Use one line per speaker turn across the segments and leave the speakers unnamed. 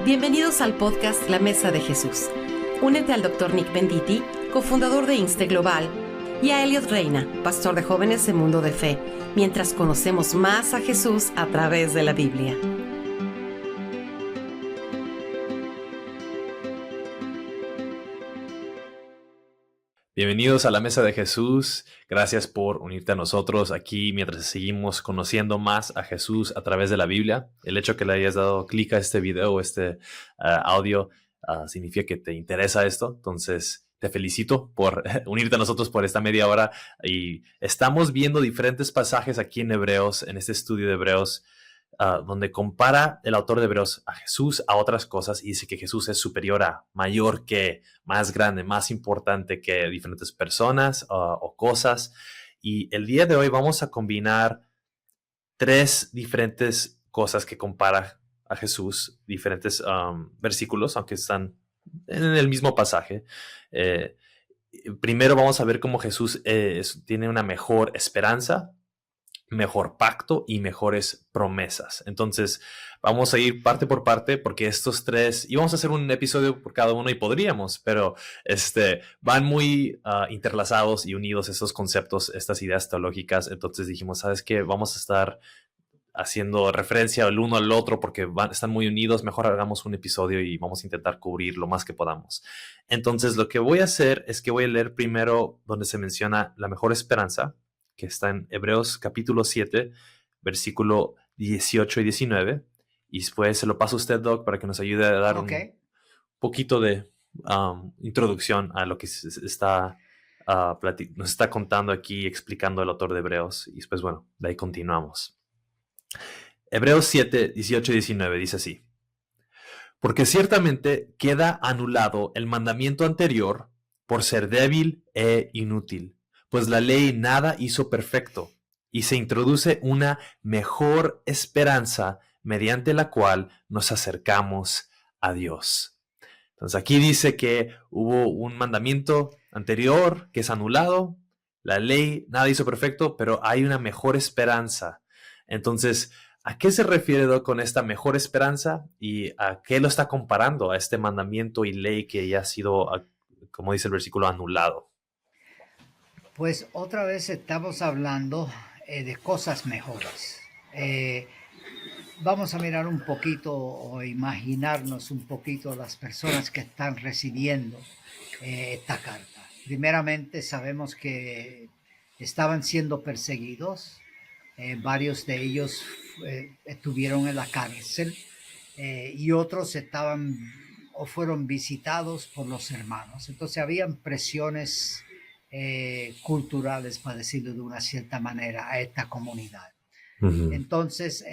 Bienvenidos al podcast La Mesa de Jesús. Únete al Dr. Nick Venditti, cofundador de Inste Global, y a Elliot Reina, pastor de jóvenes en Mundo de Fe, mientras conocemos más a Jesús a través de la Biblia.
Bienvenidos a la Mesa de Jesús. Gracias por unirte a nosotros aquí mientras seguimos conociendo más a Jesús a través de la Biblia. El hecho que le hayas dado clic a este video, audio, significa que te interesa esto. Entonces, te felicito por unirte a nosotros por esta media hora. Y estamos viendo diferentes pasajes aquí en Hebreos, en este estudio de Hebreos, donde compara el autor de Hebreos a Jesús a otras cosas y dice que Jesús es superior a, mayor que, más grande, más importante que diferentes personas o cosas. Y el día de hoy vamos a combinar tres diferentes cosas que compara a Jesús, diferentes versículos, aunque están en el mismo pasaje. Primero vamos a ver cómo Jesús tiene una mejor esperanza, mejor pacto y mejores promesas. Entonces vamos a ir parte por parte porque estos tres, y vamos a hacer un episodio por cada uno y podríamos, pero van muy interlazados y unidos estos conceptos, estas ideas teológicas. Entonces dijimos, ¿sabes qué? Vamos a estar haciendo referencia el uno al otro porque están muy unidos. Mejor hagamos un episodio y vamos a intentar cubrir lo más que podamos. Entonces lo que voy a hacer es que voy a leer primero donde se menciona la mejor esperanza, que está en Hebreos capítulo 7, versículo 18 y 19. Y después se lo paso a usted, Doc, para que nos ayude a dar un poquito de introducción a lo que nos está contando aquí, explicando el autor de Hebreos. Y después, bueno, de ahí continuamos. Hebreos 7, 18 y 19 dice así: porque ciertamente queda anulado el mandamiento anterior por ser débil e inútil, pues la ley nada hizo perfecto, y se introduce una mejor esperanza mediante la cual nos acercamos a Dios. Entonces aquí dice que hubo un mandamiento anterior que es anulado, la ley nada hizo perfecto, pero hay una mejor esperanza. Entonces, ¿a qué se refiere con esta mejor esperanza y a qué lo está comparando a este mandamiento y ley que ya ha sido, como dice el versículo, anulado?
Pues otra vez estamos hablando de cosas mejores. Vamos a mirar un poquito o imaginarnos un poquito las personas que están recibiendo esta carta. Primeramente sabemos que estaban siendo perseguidos. Varios de ellos estuvieron en la cárcel y otros estaban o fueron visitados por los hermanos. Entonces habían presiones culturales, para decirlo de una cierta manera, a esta comunidad. Uh-huh. Entonces,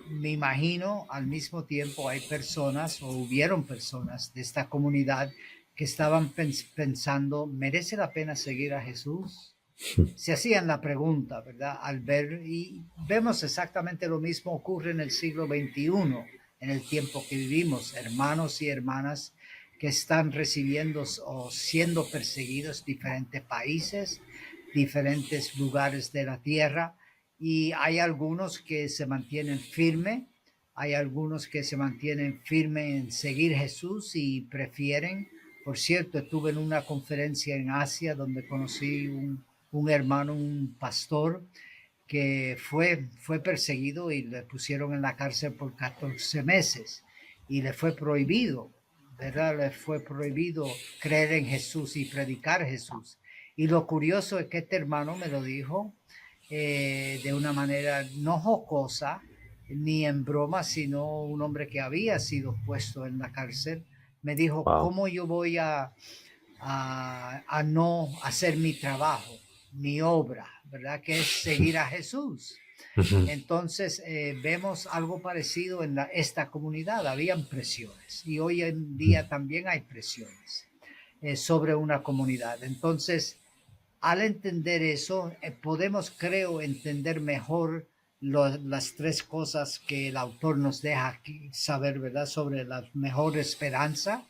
me imagino al mismo tiempo hay personas o hubieron personas de esta comunidad que estaban pensando, ¿merece la pena seguir a Jesús? Se hacían la pregunta, ¿verdad? Al ver, y vemos exactamente lo mismo ocurre en el siglo XXI, en el tiempo que vivimos, hermanos y hermanas que están recibiendo o siendo perseguidos en diferentes países, diferentes lugares de la tierra, y hay algunos que se mantienen firmes, hay algunos que se mantienen firmes en seguir Jesús y prefieren. Por cierto, estuve en una conferencia en Asia donde conocí un hermano, un pastor, que fue perseguido y le pusieron en la cárcel por 14 meses y le fue prohibido, ¿verdad? Le fue prohibido creer en Jesús y predicar Jesús. Y lo curioso es que este hermano me lo dijo de una manera no jocosa ni en broma, sino un hombre que había sido puesto en la cárcel. Me dijo, wow, ¿cómo yo voy a no hacer mi trabajo, mi obra, ¿verdad? Que es seguir a Jesús. Entonces vemos algo parecido en esta comunidad. Habían presiones y hoy en día también hay presiones sobre una comunidad. Entonces, al entender eso, podemos, creo, entender mejor las tres cosas que el autor nos deja aquí saber, ¿verdad? Sobre la mejor esperanza.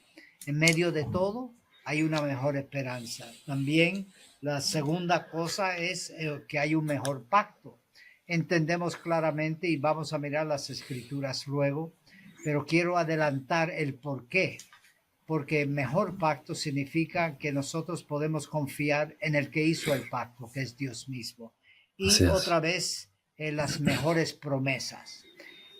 En medio de todo, hay una mejor esperanza. También la segunda cosa es que hay un mejor pacto. Entendemos claramente, y vamos a mirar las escrituras luego, pero quiero adelantar el por qué. Porque mejor pacto significa que nosotros podemos confiar en el que hizo el pacto, que es Dios mismo.
Así
Y
es.
otra vez, en las mejores promesas.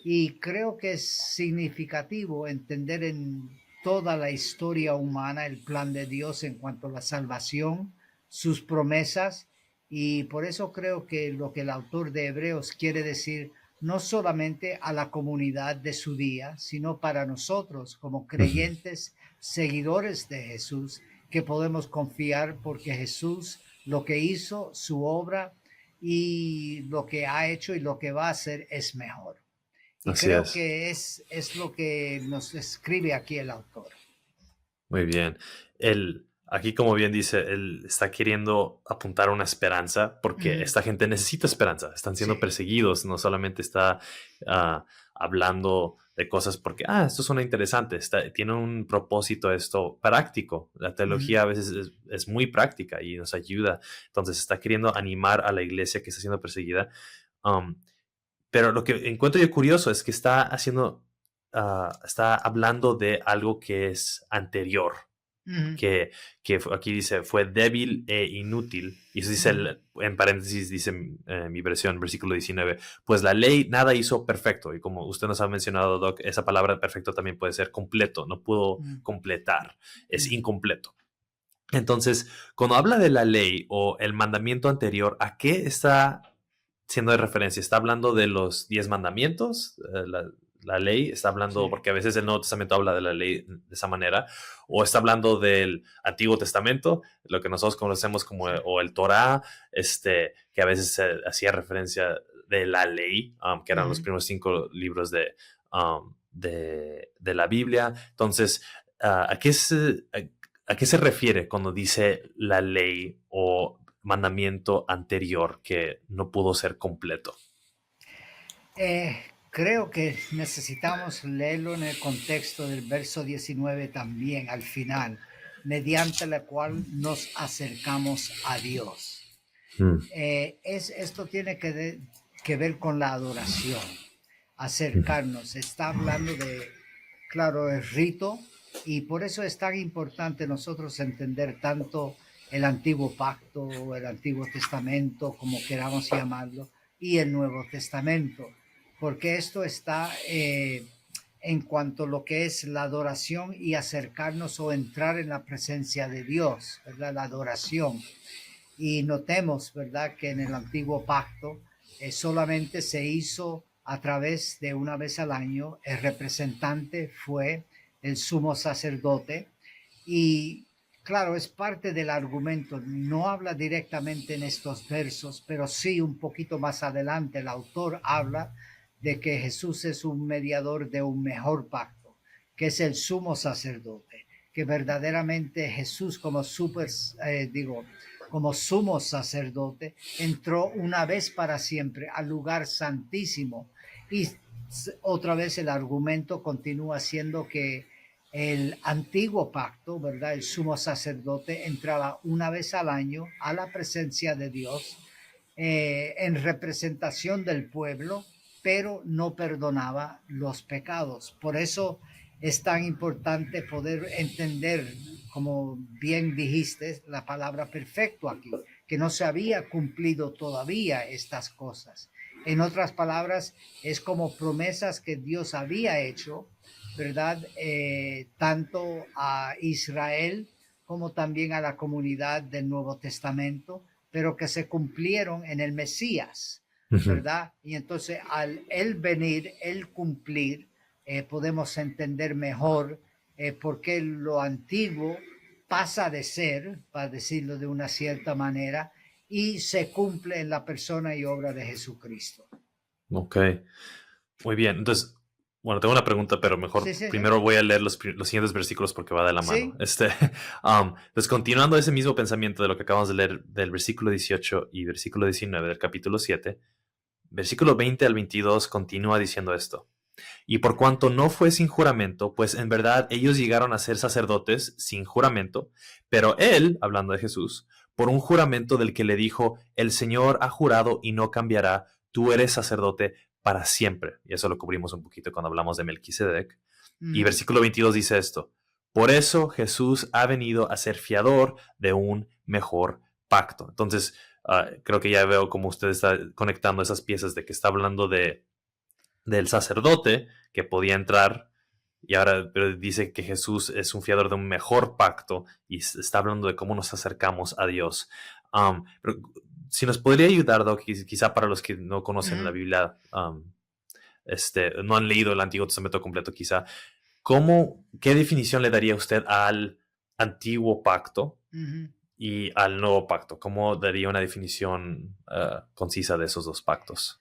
Y creo que es significativo entender en toda la historia humana el plan de Dios en cuanto a la salvación, sus promesas, y por eso creo que lo que el autor de Hebreos quiere decir no solamente a la comunidad de su día, sino para nosotros como
Ujú.
creyentes, seguidores de Jesús, que podemos confiar porque Jesús lo que hizo, su obra y lo que ha hecho y lo que va a hacer es mejor. Y
Así
creo
es.
que es lo que nos escribe aquí el autor.
Muy bien. Aquí, como bien dice, él está queriendo apuntar a una esperanza porque
Mm,
esta gente necesita esperanza. Están siendo
sí.
perseguidos. No solamente está hablando de cosas porque, esto suena interesante. Tiene un propósito esto práctico. La
Mm,
teología a veces es muy práctica y nos ayuda. Entonces está queriendo animar a la iglesia que está siendo perseguida. Um, pero lo que encuentro yo curioso es que está hablando de algo que es anterior,
mm,
aquí dice, fue débil e inútil. Y eso dice,
mm,
en paréntesis, dice mi versión, versículo 19, pues la ley nada hizo perfecto. Y como usted nos ha mencionado, Doc, esa palabra perfecto también puede ser completo, no pudo
mm,
completar, es
mm.
incompleto. Entonces, cuando habla de la ley o el mandamiento anterior, ¿a qué está siendo de referencia? ¿Está hablando de los 10 mandamientos? La ley está hablando,
Sí.
porque a veces el Nuevo Testamento habla de la ley de esa manera, o está hablando del Antiguo Testamento, lo que nosotros conocemos como
Sí.
o el Torá, que a veces se hacía referencia de la ley, que eran los
Ujú.
primeros 5 libros de la Biblia. Entonces, ¿a qué se refiere cuando dice la ley o mandamiento anterior que no pudo ser completo?
Creo que necesitamos leerlo en el contexto del verso 19 también, al final, mediante la cual nos acercamos a Dios.
Mm,
Esto tiene que ver con la adoración,
mm,
acercarnos. Está hablando de, claro, el rito, y por eso es tan importante nosotros entender tanto el antiguo pacto, el antiguo testamento, como queramos llamarlo, y el Nuevo Testamento, porque esto está en cuanto a lo que es la adoración y acercarnos o entrar en la presencia de Dios, ¿verdad? La adoración. Y notemos, ¿verdad?, que en el antiguo pacto solamente se hizo a través de una vez al año. El representante fue el sumo sacerdote y claro, es parte del argumento. No habla directamente en estos versos, pero sí un poquito más adelante el autor habla de que Jesús es un mediador de un mejor pacto, que es el sumo sacerdote, que verdaderamente Jesús como como sumo sacerdote, entró una vez para siempre al lugar santísimo. Y otra vez el argumento continúa siendo que el antiguo pacto, ¿verdad? El sumo sacerdote entraba una vez al año a la presencia de Dios en representación del pueblo, pero no perdonaba los pecados. Por eso es tan importante poder entender, como bien dijiste, la palabra perfecto aquí, que no se había cumplido todavía estas cosas. En otras palabras, es como promesas que Dios había hecho, ¿verdad? Tanto a Israel como también a la comunidad del Nuevo Testamento, pero que se cumplieron en el Mesías,
ujú.
¿verdad? Y entonces al él venir, él cumplir, podemos entender mejor por qué lo antiguo pasa de ser, para decirlo de una cierta manera, y se cumple en la persona y obra de Jesucristo.
Ok, muy bien. Entonces, bueno, tengo una pregunta, pero
Sí,
mejor
sí, sí.
primero voy a leer los siguientes versículos porque va de la mano.
Sí.
Pues continuando ese mismo pensamiento de lo que acabamos de leer del versículo 18 y versículo 19 del capítulo 7, versículo 20 al 22 continúa diciendo esto. Y por cuanto no fue sin juramento, pues en verdad ellos llegaron a ser sacerdotes sin juramento, pero él, hablando de Jesús, por un juramento del que le dijo, el Señor ha jurado y no cambiará, tú eres sacerdote para siempre. Y eso lo cubrimos un poquito cuando hablamos de Melquisedec. Y
Ujú.
versículo 22 dice esto: por eso Jesús ha venido a ser fiador de un mejor pacto. Entonces, creo que ya veo cómo usted está conectando esas piezas de que está hablando del sacerdote que podía entrar, y ahora pero dice que Jesús es un fiador de un mejor pacto y está hablando de cómo nos acercamos a Dios. Pero si nos podría ayudar, Doc, quizá para los que no conocen la
Ujú.
Biblia, no han leído el Antiguo Testamento completo quizá, ¿qué definición le daría usted al antiguo pacto
Ujú.
y al nuevo pacto? ¿Cómo daría una definición concisa de esos dos pactos?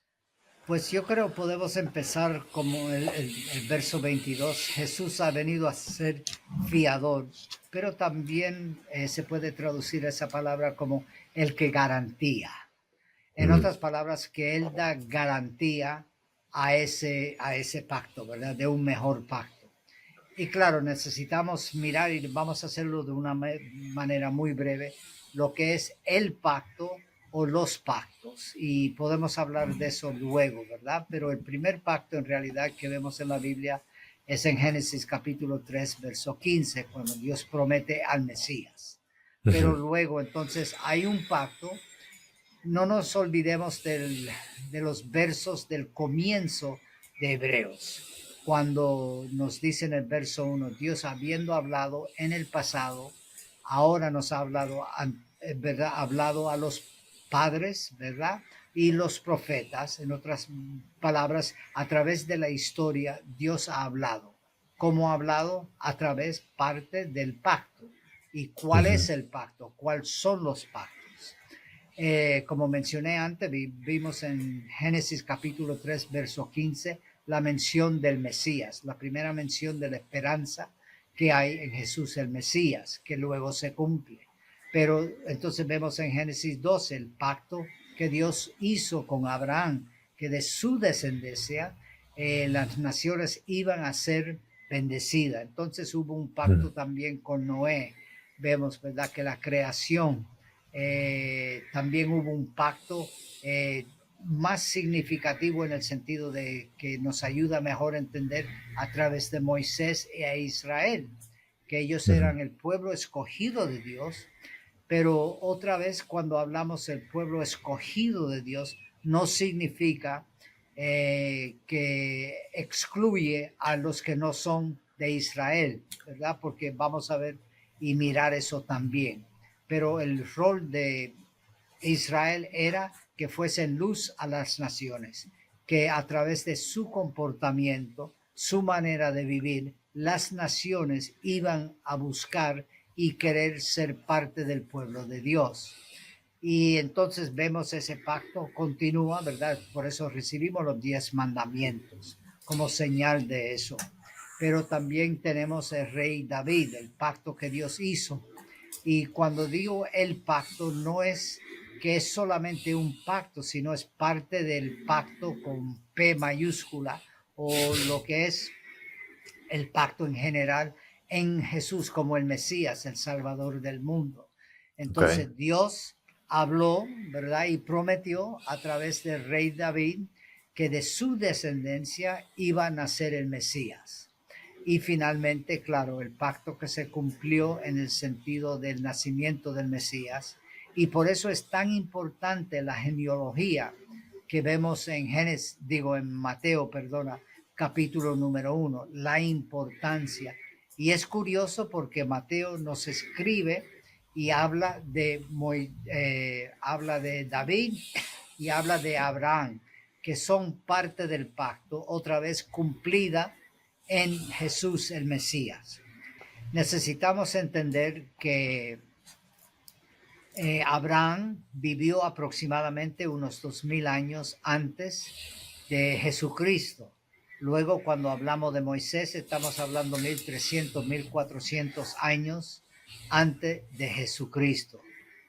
Pues yo creo podemos empezar como el verso 22. Jesús ha venido a ser fiador, pero también se puede traducir esa palabra como el que garantía. En
Mm,
otras palabras, que Él da garantía a ese pacto, ¿verdad? De un mejor pacto. Y claro, necesitamos mirar, y vamos a hacerlo de una manera muy breve, lo que es el pacto o los pactos. Y podemos hablar de eso luego, ¿verdad? Pero el primer pacto en realidad que vemos en la Biblia es en Génesis capítulo 3, verso 15, cuando Dios promete al Mesías. Pero
ujú,
luego entonces hay un pacto. No nos olvidemos de los versos del comienzo de Hebreos, cuando nos dice en el verso 1, Dios habiendo hablado en el pasado, ahora nos ha hablado, ¿verdad? Hablado a los padres, ¿verdad? Y los profetas, en otras palabras, a través de la historia, Dios ha hablado. ¿Cómo ha hablado? A través parte del pacto. ¿Y cuál
ujú,
es el pacto? ¿Cuáles son los pactos? Como mencioné antes, vimos en Génesis capítulo 3, verso 15, la mención del Mesías, la primera mención de la esperanza que hay en Jesús el Mesías, que luego se cumple. Pero entonces vemos en Génesis 12 el pacto que Dios hizo con Abraham, que de su descendencia las naciones iban a ser bendecidas. Entonces hubo un
ujú,
pacto también con Noé. Vemos, ¿verdad?, que la creación también hubo un pacto más significativo en el sentido de que nos ayuda mejor a entender a través de Moisés e Israel, que ellos
ujú,
eran el pueblo escogido de Dios, pero otra vez cuando hablamos del pueblo escogido de Dios, no significa que excluye a los que no son de Israel, ¿verdad? Porque vamos a ver y mirar eso también. Pero el rol de Israel era que fuesen luz a las naciones, que a través de su comportamiento, su manera de vivir, las naciones iban a buscar y querer ser parte del pueblo de Dios. Y entonces vemos ese pacto continúa, ¿verdad? Por eso recibimos los 10 mandamientos como señal de eso. Pero también tenemos el rey David, el pacto que Dios hizo. Y cuando digo el pacto, no es que es solamente un pacto, sino es parte del pacto con P mayúscula, o lo que es el pacto en general en Jesús como el Mesías, el Salvador del mundo.
ok,
Entonces Dios habló, ¿verdad? Y prometió a través del rey David que de su descendencia iba a nacer el Mesías. Y finalmente, claro, el pacto que se cumplió en el sentido del nacimiento del Mesías. Y por eso es tan importante la genealogía que vemos en en Mateo, perdona, capítulo número 1, la importancia. Y es curioso porque Mateo nos escribe y habla de David y habla de Abraham, que son parte del pacto, otra vez cumplida en Jesús el Mesías. Necesitamos entender que Abraham vivió aproximadamente unos 2000 años antes de Jesucristo. Luego, cuando hablamos de Moisés, estamos hablando 1300, 1400 años antes de Jesucristo.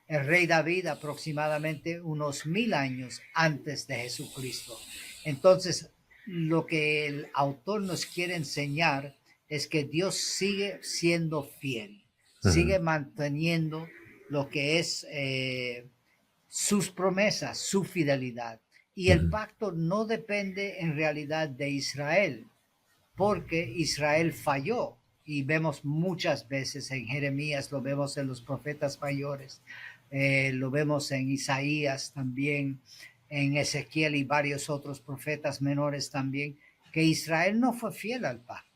El rey David aproximadamente unos 1000 años antes de Jesucristo. Entonces, lo que el autor nos quiere enseñar es que Dios sigue siendo fiel,
ujú,
sigue manteniendo lo que es sus promesas, su fidelidad. Y el pacto no depende en realidad de Israel, porque Israel falló. Y vemos muchas veces en Jeremías, lo vemos en los profetas mayores, lo vemos en Isaías también, en Ezequiel y varios otros profetas menores también, que Israel no fue fiel al pacto.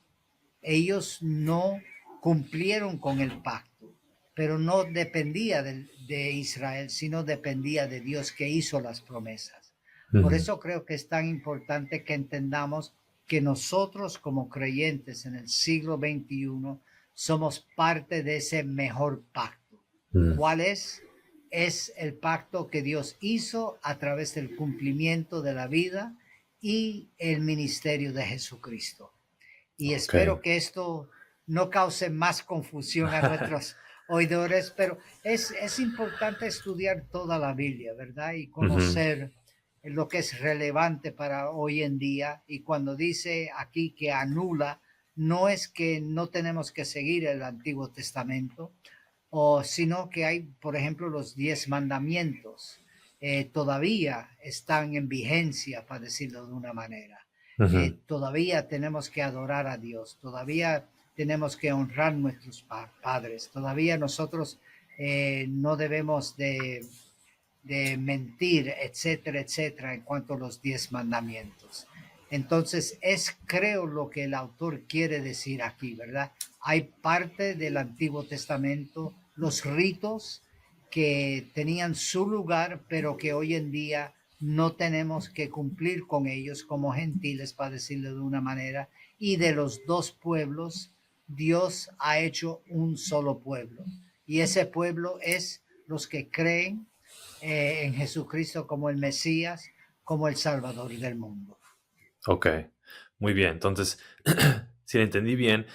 Ellos no cumplieron con el pacto, pero no dependía de Israel, sino dependía de Dios que hizo las promesas. Por eso creo que es tan importante que entendamos que nosotros como creyentes en el siglo XXI somos parte de ese mejor pacto. ¿Cuál es? Es el pacto que Dios hizo a través del cumplimiento de la vida y el ministerio de Jesucristo. Y espero que esto no cause más confusión a nuestros oidores, pero es importante estudiar toda la Biblia, ¿verdad? Y conocer lo que es relevante para hoy en día. Y cuando dice aquí que anula, no es que no tenemos que seguir el Antiguo Testamento, sino que hay, por ejemplo, los 10 mandamientos todavía están en vigencia, para decirlo de una manera. Todavía tenemos que adorar a Dios, todavía tenemos que honrar a nuestros padres, todavía nosotros no debemos de mentir, etcétera, etcétera, en cuanto a los 10 mandamientos. Entonces, creo lo que el autor quiere decir aquí, ¿verdad? Hay parte del Antiguo Testamento, los ritos que tenían su lugar, pero que hoy en día no tenemos que cumplir con ellos como gentiles, para decirlo de una manera. Y de los dos pueblos, Dios ha hecho un solo pueblo. Y ese pueblo es los que creen en Jesucristo como el Mesías, como el Salvador del mundo.
Ok, muy bien. Entonces, si lo entendí bien,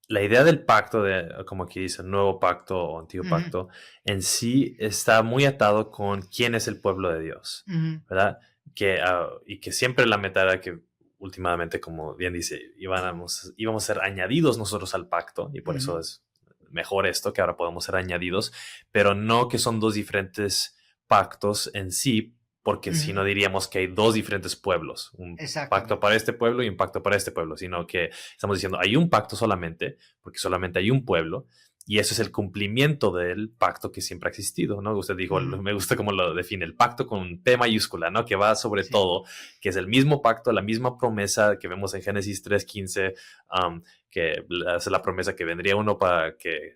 la idea del pacto, como aquí dice, nuevo pacto o antiguo pacto, en sí está muy atado con quién es el pueblo de Dios, ¿verdad? Y que siempre la meta era que últimamente, como bien dice, íbamos a ser añadidos nosotros al pacto, y por eso es mejor esto, que ahora podemos ser añadidos, pero no que son dos diferentes pactos en sí, porque si no diríamos que hay dos diferentes pueblos, un pacto para este pueblo y un pacto para este pueblo, sino que estamos diciendo hay un pacto solamente, porque solamente hay un pueblo, y eso es el cumplimiento del pacto que siempre ha existido, ¿no? Usted dijo, me gusta cómo lo define, el pacto con P mayúscula, ¿no? Que va sobre todo, que es el mismo pacto, la misma promesa que vemos en Génesis 3:15, que hace la promesa que vendría uno para que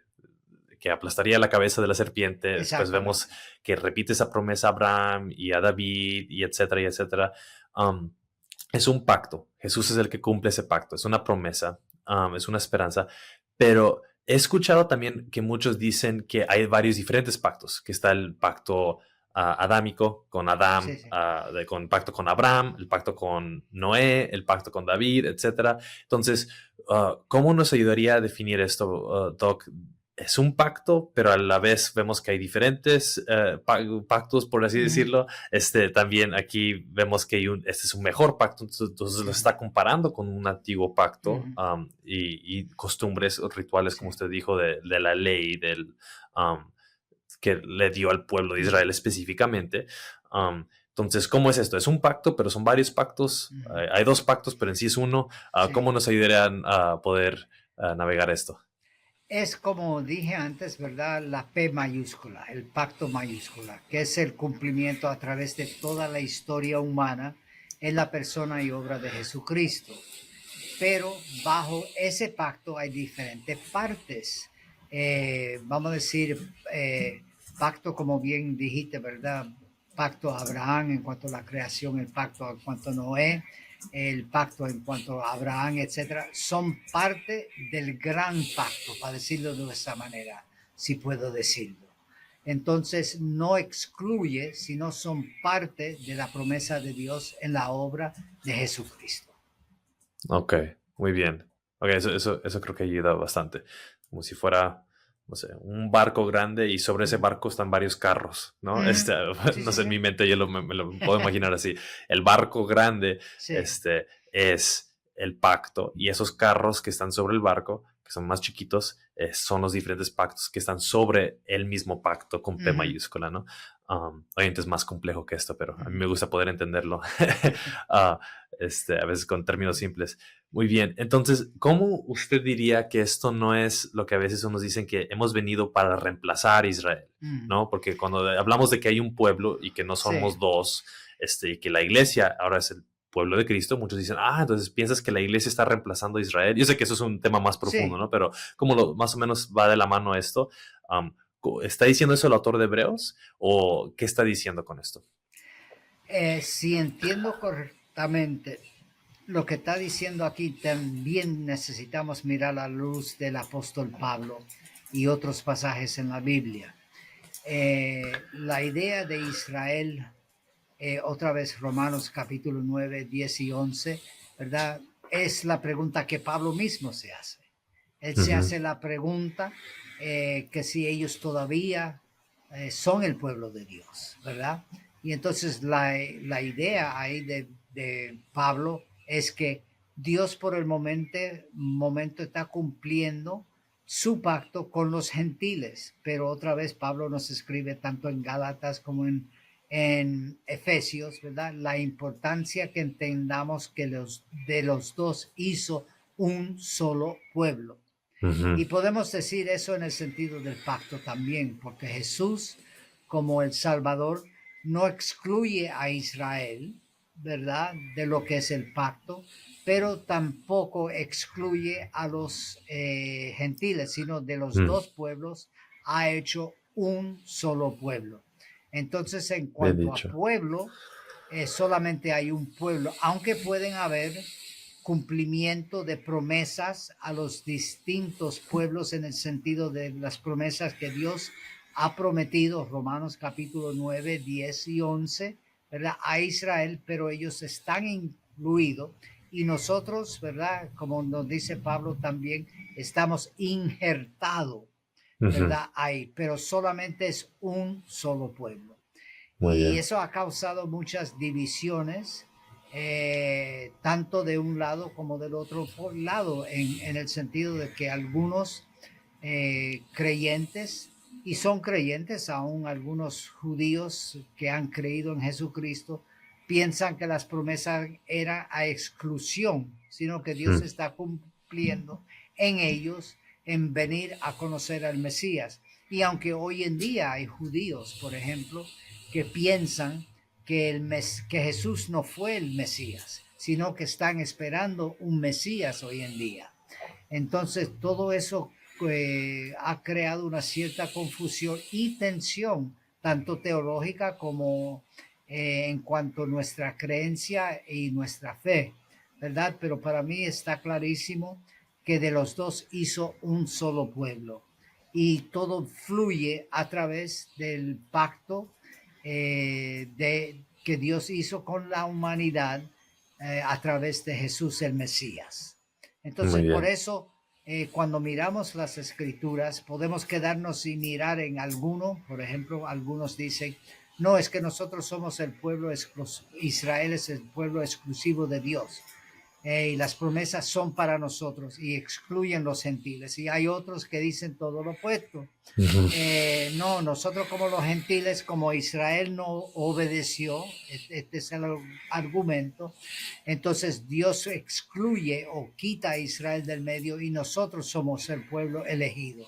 aplastaría la cabeza de la serpiente. Después vemos que repite esa promesa a Abraham y a David y etcétera, y etcétera. Es un pacto. Jesús es el que cumple ese pacto. Es una promesa, es una esperanza. Pero he escuchado también que muchos dicen que hay varios diferentes pactos, que está el pacto adámico con Adán, con pacto con Abraham, el pacto con Noé, el pacto con David, etcétera. Entonces, ¿cómo nos ayudaría a definir esto, Doc? Es un pacto, pero a la vez vemos que hay diferentes pactos, por así decirlo. También aquí vemos que este es un mejor pacto, entonces lo está comparando con un antiguo pacto y costumbres, rituales, como usted dijo, de la ley que le dio al pueblo de Israel específicamente. Entonces, ¿cómo es esto? Es un pacto, pero son varios pactos. Hay dos pactos, pero en sí es uno. ¿Cómo nos ayudarían a poder navegar esto?
Es como dije antes, ¿verdad? La P mayúscula, el pacto mayúscula, que es el cumplimiento a través de toda la historia humana en la persona y obra de Jesucristo. Pero bajo ese pacto hay diferentes partes. Vamos a decir, pacto, como bien dijiste, ¿verdad? Pacto a Abraham en cuanto a la creación, el pacto en cuanto a Noé, el pacto en cuanto a Abraham, etcétera, son parte del gran pacto, para decirlo de esa manera, si puedo decirlo. Entonces, no excluye, sino son parte de la promesa de Dios en la obra de Jesucristo.
Ok, muy bien. Ok, eso creo que ayuda bastante. Como si fuera, no sé, un barco grande y sobre ese barco están varios carros, ¿no? No sé, en mi mente yo me lo puedo imaginar así. El barco grande es el pacto, y esos carros que están sobre el barco, que son más chiquitos, son los diferentes pactos que están sobre el mismo pacto con P mayúscula, ¿no? Obviamente es más complejo que esto, pero a mí me gusta poder entenderlo ah, a veces con términos simples. Muy bien, entonces, ¿cómo usted diría que esto no es lo que a veces unos dicen que hemos venido para reemplazar a Israel?
Mm,
¿No? Porque cuando hablamos de que hay un pueblo y que no
sí,
somos dos, y que la iglesia ahora es el pueblo de Cristo, muchos dicen, entonces piensas que la iglesia está reemplazando a Israel. Yo sé que eso es un tema más profundo,
sí.
¿no? Pero ¿cómo más o menos va de la mano esto? Um, ¿Está diciendo eso el autor de Hebreos o qué está diciendo con esto?
Si entiendo correctamente lo que está diciendo aquí, también necesitamos mirar a la luz del apóstol Pablo y otros pasajes en la Biblia. La idea de Israel, otra vez Romanos capítulo 9, 10 y 11, ¿verdad? Es la pregunta que Pablo mismo se hace. Él se
Ujú,
hace la pregunta que si ellos todavía son el pueblo de Dios, ¿verdad? Y entonces la idea ahí de Pablo es que Dios por el momento está cumpliendo su pacto con los gentiles, pero otra vez Pablo nos escribe tanto en Gálatas como en Efesios, ¿verdad? La importancia que entendamos que de los dos hizo un solo pueblo.
ujú,
Y podemos decir eso en el sentido del pacto también, porque Jesús, como el Salvador, no excluye a Israel, ¿verdad?, de lo que es el pacto, pero tampoco excluye a los gentiles, sino de los
mm,
dos pueblos ha hecho un solo pueblo. Entonces, en
bien
cuanto a
dicho.
pueblo, solamente hay un pueblo, aunque pueden haber cumplimiento de promesas a los distintos pueblos en el sentido de las promesas que Dios ha prometido, Romanos capítulo 9, 10 y 11, ¿verdad? A Israel, pero ellos están incluidos y nosotros, ¿verdad? Como nos dice Pablo también, estamos injertados,
Ujú,
¿verdad? Ahí, pero solamente es un solo pueblo.
muy
Y
bien.
eso ha causado muchas divisiones, tanto de un lado como del otro lado, en el sentido de que algunos creyentes, y son creyentes, aún algunos judíos que han creído en Jesucristo, piensan que las promesas eran a exclusión, sino que Dios
Mm,
está cumpliendo en ellos en venir a conocer al Mesías. Y aunque hoy en día hay judíos, por ejemplo, que piensan que Jesús no fue el Mesías, sino que están esperando un Mesías hoy en día. Entonces, todo eso ha creado una cierta confusión y tensión, tanto teológica como en cuanto a nuestra creencia y nuestra fe, ¿verdad? Pero para mí está clarísimo que de los dos hizo un solo pueblo y todo fluye a través del pacto que Dios hizo con la humanidad a través de Jesús el Mesías.
muy
Entonces, por
bien.
eso, cuando miramos las escrituras, podemos quedarnos y mirar en alguno, por ejemplo, algunos dicen, no, es que nosotros somos el pueblo, Israel es el pueblo exclusivo de Dios. Y las promesas son para nosotros y excluyen los gentiles. Y hay otros que dicen todo lo opuesto.
Ujú,
No, nosotros como los gentiles, como Israel no obedeció, este es el argumento, entonces Dios excluye o quita a Israel del medio y nosotros somos el pueblo elegido.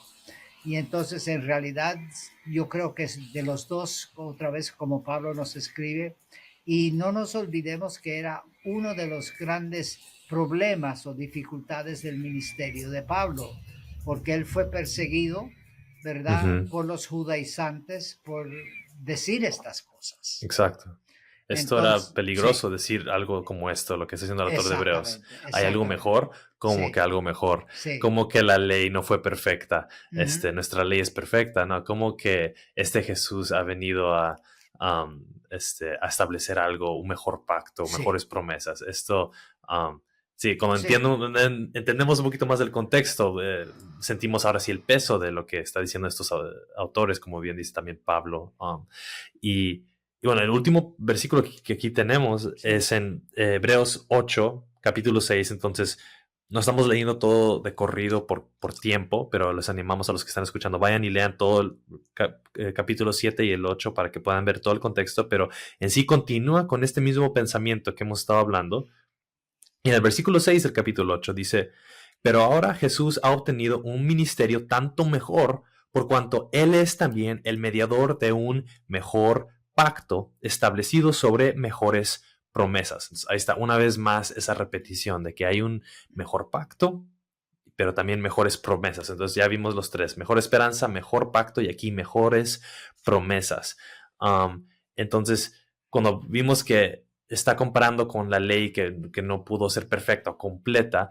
Y entonces en realidad yo creo que es de los dos, otra vez como Pablo nos escribe, y no nos olvidemos que era uno de los grandes problemas o dificultades del ministerio de Pablo, porque él fue perseguido, ¿verdad?,
ujú,
por los judaizantes por decir estas cosas.
exacto. Esto era
Entonces, sí,
peligroso decir algo como esto, lo que está haciendo el autor de Hebreos.
exactamente,
Hay algo
exactamente.
mejor, como que
Sí,
algo mejor.
sí.
Como que la ley no fue perfecta.
Uh-huh.
Nuestra ley es perfecta, ¿no? Como que este Jesús ha venido a establecer algo, un mejor pacto,
Sí,
mejores promesas. Sí, como
sí,
entendemos un poquito más del contexto, sentimos ahora sí el peso de lo que está diciendo estos autores, como bien dice también Pablo. Y y bueno, el último versículo que aquí tenemos
sí.
es en Hebreos 8, capítulo 6. Entonces, No estamos leyendo todo de corrido por tiempo, pero les animamos a los que están escuchando, vayan y lean todo el capítulo 7 y el 8 para que puedan ver todo el contexto, pero en sí continúa con este mismo pensamiento que hemos estado hablando. Y en el versículo 6 del capítulo 8 dice, pero ahora Jesús ha obtenido un ministerio tanto mejor por cuanto Él es también el mediador de un mejor pacto establecido sobre mejores promesas. Entonces, ahí está una vez más esa repetición de que hay un mejor pacto, pero también mejores promesas. Entonces ya vimos los tres, mejor esperanza, mejor pacto y aquí mejores promesas. Entonces, cuando vimos que está comparando con la ley que no pudo ser perfecta o completa,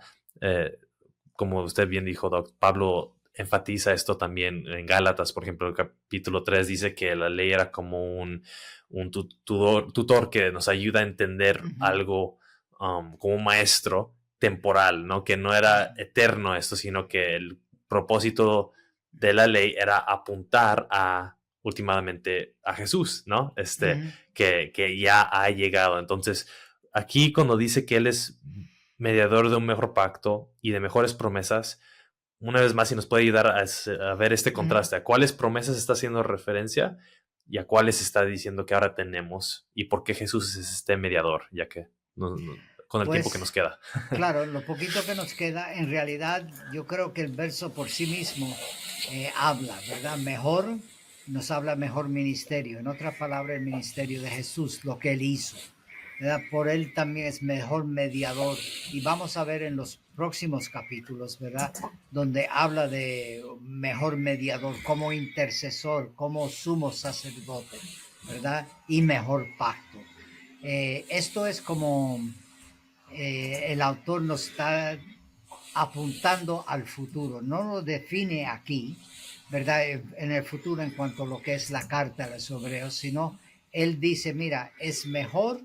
como usted bien dijo, Doc, Pablo enfatiza esto también en Gálatas, por ejemplo, el capítulo 3 dice que la ley era como un tutor que nos ayuda a entender algo como un maestro temporal, ¿no? Que no era eterno esto, sino que el propósito de la ley era apuntar últimamente a Jesús, ¿no? Que ya ha llegado. Entonces, aquí cuando dice que Él es mediador de un mejor pacto y de mejores promesas, una vez más, si nos puede ayudar a ver este contraste, a cuáles promesas está haciendo referencia y a cuáles está diciendo que ahora tenemos y por qué Jesús es este mediador, ya que con el tiempo que nos queda.
Claro, lo poquito que nos queda, en realidad yo creo que el verso por sí mismo habla, ¿verdad? Nos habla mejor ministerio. En otras palabras, el ministerio de Jesús, lo que Él hizo, ¿verdad? Por Él también es mejor mediador. Y vamos a ver en los próximos capítulos, ¿verdad? Donde habla de mejor mediador, como intercesor, como sumo sacerdote, ¿verdad? Y mejor pacto. Esto es como el autor nos está apuntando al futuro, no lo define aquí, ¿verdad? En el futuro en cuanto a lo que es la carta a los hebreos, sino él dice, mira, es mejor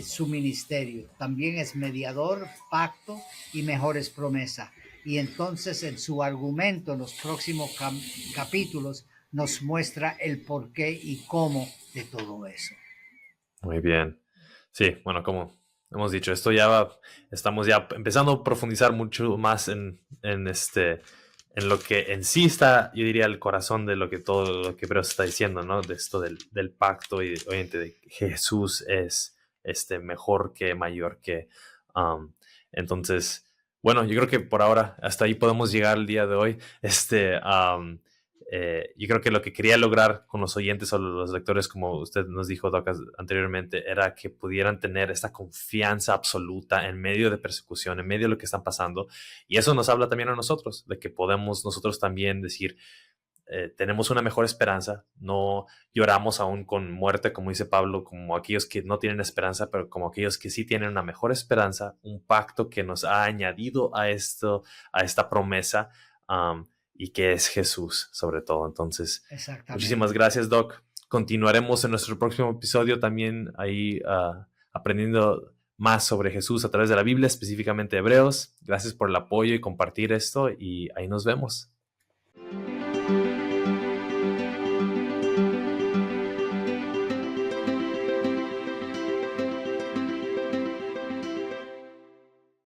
su ministerio, también es mediador, pacto y mejores promesas. Y entonces en su argumento, en los próximos capítulos, nos muestra el porqué y cómo de todo eso.
Muy bien. Sí, bueno, como hemos dicho, estamos ya empezando a profundizar mucho más en lo que en sí está, yo diría, el corazón de todo lo que Hebreos está diciendo, ¿no? De esto del pacto y obviamente de que Jesús es mejor que mayor que. Entonces, bueno, yo creo que por ahora hasta ahí podemos llegar el día de hoy. Yo creo que lo que quería lograr con los oyentes o los lectores, como usted nos dijo, Doc, anteriormente, era que pudieran tener esta confianza absoluta en medio de persecución, en medio de lo que están pasando. Y eso nos habla también a nosotros, de que podemos nosotros también decir, tenemos una mejor esperanza, no lloramos aún con muerte, como dice Pablo, como aquellos que no tienen esperanza, pero como aquellos que sí tienen una mejor esperanza, un pacto que nos ha añadido a esta promesa, y que es Jesús sobre todo. Entonces, muchísimas gracias, Doc. Continuaremos en nuestro próximo episodio también ahí aprendiendo más sobre Jesús a través de la Biblia, específicamente Hebreos. Gracias por el apoyo y compartir esto y ahí nos vemos.